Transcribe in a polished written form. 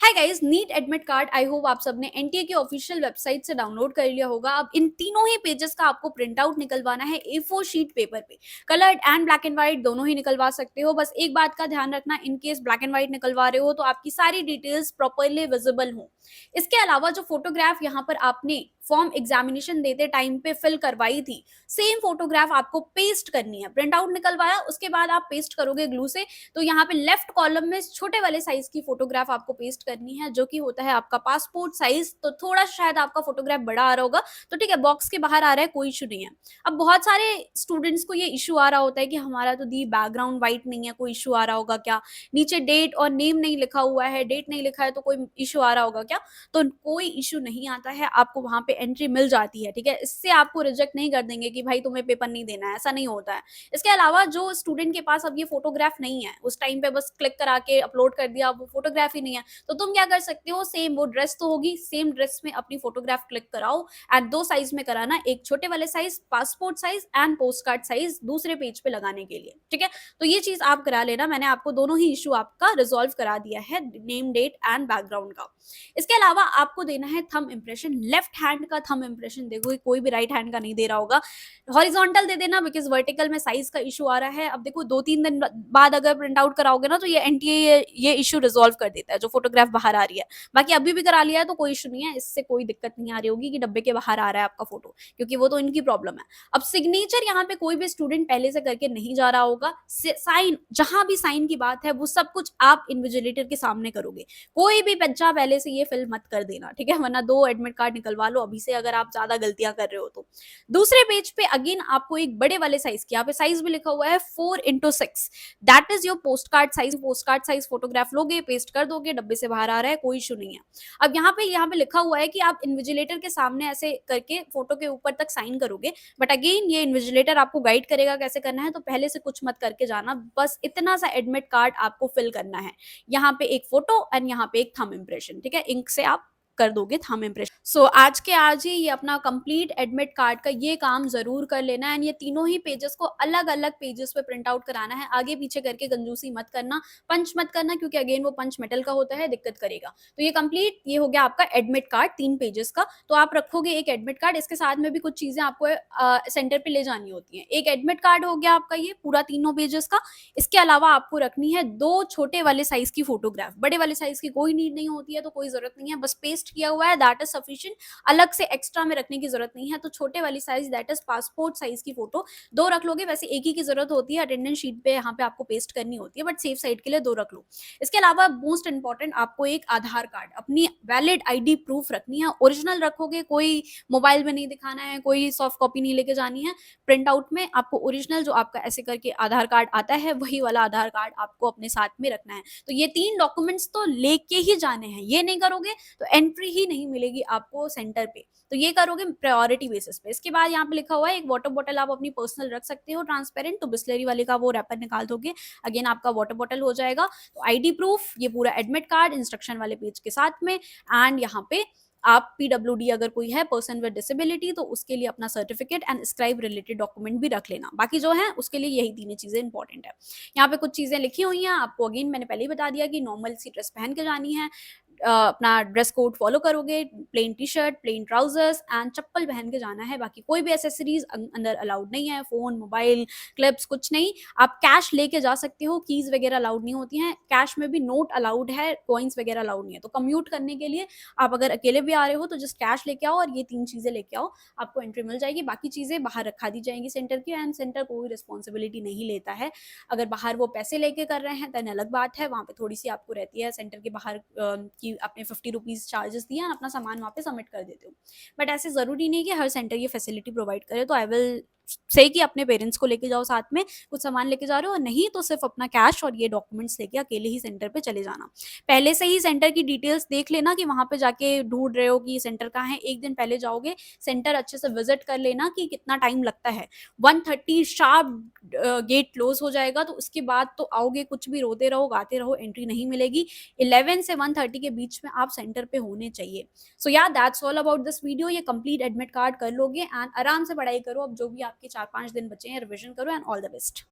Hi guys, NEET admit card I hope आप सबने NTA की ऑफिशियल वेबसाइट से डाउनलोड कर लिया होगा। अब इन तीनों ही पेजेस का आपको प्रिंट आउट निकलवाना है A4 शीट पेपर पे। Coloured and black and white दोनों ही निकलवा सकते हो। बस एक बात का ध्यान रखना, in case black and white निकलवा रहे हो तो आपकी सारी डिटेल्स प्रॉपरली विजिबल हो। इसके अलावा जो फोटोग्राफ यहाँ पर आपने फॉर्म एग्जामिनेशन देते टाइम पे फिल करवाई थी, सेम फोटोग्राफ आपको पेस्ट करनी है। प्रिंट आउट निकलवाया, उसके बाद आप पेस्ट करोगे ग्लू से, तो यहाँ पे लेफ्ट कॉलम में छोटे वाले साइज की फोटोग्राफ आपको पेस्ट करनी है, जो कि होता है आपका पासपोर्ट साइज। तो थोड़ा शायद आपका फोटोग्राफ बड़ा आ रहा होगा, तो ठीक है, बॉक्स के बाहर आ रहा है, कोई इशू नहीं है। अब बहुत सारे स्टूडेंट्स को ये इशू आ रहा होता है कि हमारा तो दी बैकग्राउंड व्हाइट नहीं है, कोई इशू आ रहा होगा क्या, नीचे डेट और नेम नहीं लिखा हुआ है, डेट नहीं लिखा है तो कोई इशू आ रहा होगा क्या। तो कोई इशू नहीं आता है, आपको वहां पे एंट्री मिल जाती है। ठीक है, इससे आपको रिजेक्ट नहीं कर देंगे कि भाई तुम्हें पेपर नहीं देना है, ऐसा नहीं होता है। इसके अलावा जो स्टूडेंट के पास अब ये फोटोग्राफ नहीं है, उस टाइम पे बस क्लिक करा के अपलोड कर दिया, वो फोटोग्राफ ही नहीं है, तो तुम क्या कर सकते हो, सेम वो ड्रेस तो होगी, सेम ड्रेस में अपनी फोटोग्राफ क्लिक कराओ। एंड दो साइज में कराना, एक छोटे वाले size passport size and post card size दूसरे पेज पे लगाने के लिए। ठीक है, तो ये चीज आप करा लेना। मैंने आपको दोनों ही इशू आपका रिजॉल्व करा दिया है, नेम डेट एंड बैकग्राउंड का। इसके अलावा आपको देना है थंब इंप्रेशन, लेफ्ट हैंड का थंब इंप्रेशन। देखो कोई भी राइट हैंड का नहीं दे रहा होगा। हॉरिजॉन्टल दे देना, बिकॉज वर्टिकल में साइज का इशू आ रहा है। अब देखो 2-3 दिन बाद अगर प्रिंट आउट कराओगे ना, तो ये एनटीए ये इशू रिजॉल्व कर देता है, जो फोटोग्राफ बाहर आ रही है। बाकी अभी भी करा लिया है तो कोई इशू नहीं है, इससे कोई दिक्कत नहीं आ रही होगी कि डब्बे के बाहर आ रहा है आपका फोटो, क्योंकि वो तो इनकी प्रॉब्लम है। अब सिग्नेचर यहाँ पे कोई भी स्टूडेंट पहले से करके नहीं जा रहा होगा। साइन, जहां भी साइन की बात है, वो सब कुछ आप इन्विजिलेटर के सामने करोगे। कोई भी बच्चा पहले से ये फिल मत कर देना, ठीक है, वरना 2 एडमिट कार्ड निकलवा लो अभी से, अगर आप ज्यादा गलतियां कर रहे हो तो। दूसरे पेज पे अगेन आपको एक बड़े वाले साइज की, यहाँ पे साइज भी लिखा हुआ है 4x6, that is your post card size. Post card size photograph लोगे, पेस्ट कर दोगे, डब्बे से बाहर आ रहा है, कोई इशू नहीं है। अब यहाँ पे लिखा हुआ है कि आप इन्विजिलेटर के सामने ऐसे करके फोटो के ऊपर तक साइन करोगे, बट अगेन ये इन्विजिलेटर आपको गाइड करेगा कैसे करना है, तो पहले से कुछ मत करके जाना, बस इतना सा एडमिट कार्ड आपको फिल करना है। यहाँ पे एक फोटो एंड यहाँ पे एक थंब इंप्रेशन, ठीक है, इंक से आप कर दोगे थंब इंप्रेशन। सो आज के आज ही ये अपना कंप्लीट एडमिट कार्ड का ये काम जरूर कर लेना है। एंड ये तीनों ही पेजेस को अलग अलग पेजेस पे प्रिंट आउट कराना है, आगे पीछे करके कंजूसी मत करना, पंच मत करना, क्योंकि अगेन वो पंच मेटल का होता है, दिक्कत करेगा। तो ये कंप्लीट ये हो गया आपका एडमिट कार्ड 3 पेजेस का। तो आप रखोगे एक एडमिट कार्ड, इसके साथ में भी कुछ चीजें आपको सेंटर पे ले जानी होती हैं। एक एडमिट कार्ड हो गया आपका ये पूरा तीनों पेजेस का। इसके अलावा आपको रखनी है 2 छोटे वाले साइज की फोटोग्राफ। बड़े वाले साइज की कोई नीड नहीं होती है, तो कोई जरूरत नहीं है, बस पेस्ट किया हुआ है, दैट इज सफिशिएंट। अलग से एक्स्ट्रा में रखने की जरूरत नहीं है। तो छोटे वाली size, that is passport size की फोटो 2 रख लोगे। वैसे एक ही की जरूरत होती है, अटेंडेंस शीट पे यहाँ पे आपको पेस्ट करनी होती है, बट सेफ साइड के लिए 2 रख लो। इसके अलावा मोस्ट इंपॉर्टेंट, आपको एक आधार कार्ड, अपनी वैलिड आईडी प्रूफ रखनी है। ओरिजिनल रखोगे, कोई मोबाइल में नहीं दिखाना है, कोई सॉफ्ट कॉपी नहीं लेके जानी है। प्रिंट आउट में आपको ओरिजिनल जो आपका ऐसे करके आधार कार्ड आता है, वही वाला आधार कार्ड आपको अपने साथ में रखना है। तो ये 3 डॉक्यूमेंट्स तो लेके ही जाने हैं, ये नहीं करोगे तो एंट्री ही नहीं मिलेगी आपको सेंटर पे। तो ये करोगे प्रायोरिटी बेसिस पे। इसके बाद यहाँ पे लिखा हुआ है एक वाटर बॉटल आप अपनी पर्सनल रख सकते हो ट्रांसपेरेंट, तो बिस्लरी वाले का वो रैपर निकाल दोगे, अगेन आपका वाटर बॉटल हो जाएगा। तो आईडी प्रूफ, ये पूरा एडमिट कार्ड इंस्ट्रक्शन वाले पेज के साथ में, एंड यहाँ पे आप पीडब्ल्यूडी अगर कोई है, पर्सन विद डिसेबिलिटी, तो उसके लिए अपना certificate and scribe related document भी रख लेना। बाकी जो है उसके लिए यही 3 चीजें इंपॉर्टेंट है। यहाँ पे कुछ चीजें लिखी हुई हैं आपको, अगेन मैंने पहले ही बता दिया कि नॉर्मल सी ड्रेस पहन के जानी है। अपना ड्रेस कोड फॉलो करोगे, plain T shirt, plain trousers and chappal पहन के जाना है। बाकी कोई भी एसेसरीज अंदर अलाउड नहीं है, फोन, मोबाइल, क्लिप्स, कुछ नहीं। आप कैश लेके जा सकते हो, कीज वगैरह अलाउड नहीं होती हैं। कैश में भी नोट अलाउड है, कॉइन्स वगैरह अलाउड नहीं है। तो कम्यूट करने के लिए आप अगर अकेले भी आ रहे हो तो जस्ट कैश लेके आओ और ये 3 चीजें लेके आओ, आपको एंट्री मिल जाएगी। बाकी चीजें बाहर रखा दी जाएंगी सेंटर की, एंड सेंटर कोई रिस्पॉन्सिबिलिटी नहीं लेता है। अगर बाहर वो पैसे लेके कर रहे हैं तो अलग बात है, वहां पे थोड़ी सी आपको रहती है सेंटर के बाहर की आपने 50 रुपीज चार्जेस दिया, अपना सामान वहाँ पे सबमिट कर देते हो। बट ऐसे जरूरी नहीं कि हर सेंटर ये फैसिलिटी प्रोवाइड करे। तो आई विल से कि अपने पेरेंट्स को लेके जाओ, साथ में कुछ सामान लेके जा रहे हो, नहीं तो सिर्फ अपना कैश और ये डॉक्यूमेंट्स लेके अकेले ही सेंटर पे चले जाना। पहले से ही सेंटर की डिटेल्स देख लेना कि वहां पे जाके ढूंढ रहे हो कि सेंटर कहाँ है। एक दिन पहले जाओगे, सेंटर अच्छे से विजिट कर लेना कि कितना टाइम लगता है। 1:30 शार्प गेट क्लोज हो जाएगा, तो उसके बाद तो आओगे, कुछ भी रोते रहो, गाते रहो, एंट्री नहीं मिलेगी। 11 से 1:30 के बीच में आप सेंटर पे होने चाहिए। सो या that's all about this video. ये कंप्लीट एडमिट कार्ड कर लोगे एंड आराम से पढ़ाई करो। अब जो भी आपके 4-5 दिन बचे हैं, रिविजन करो एंड ऑल द बेस्ट।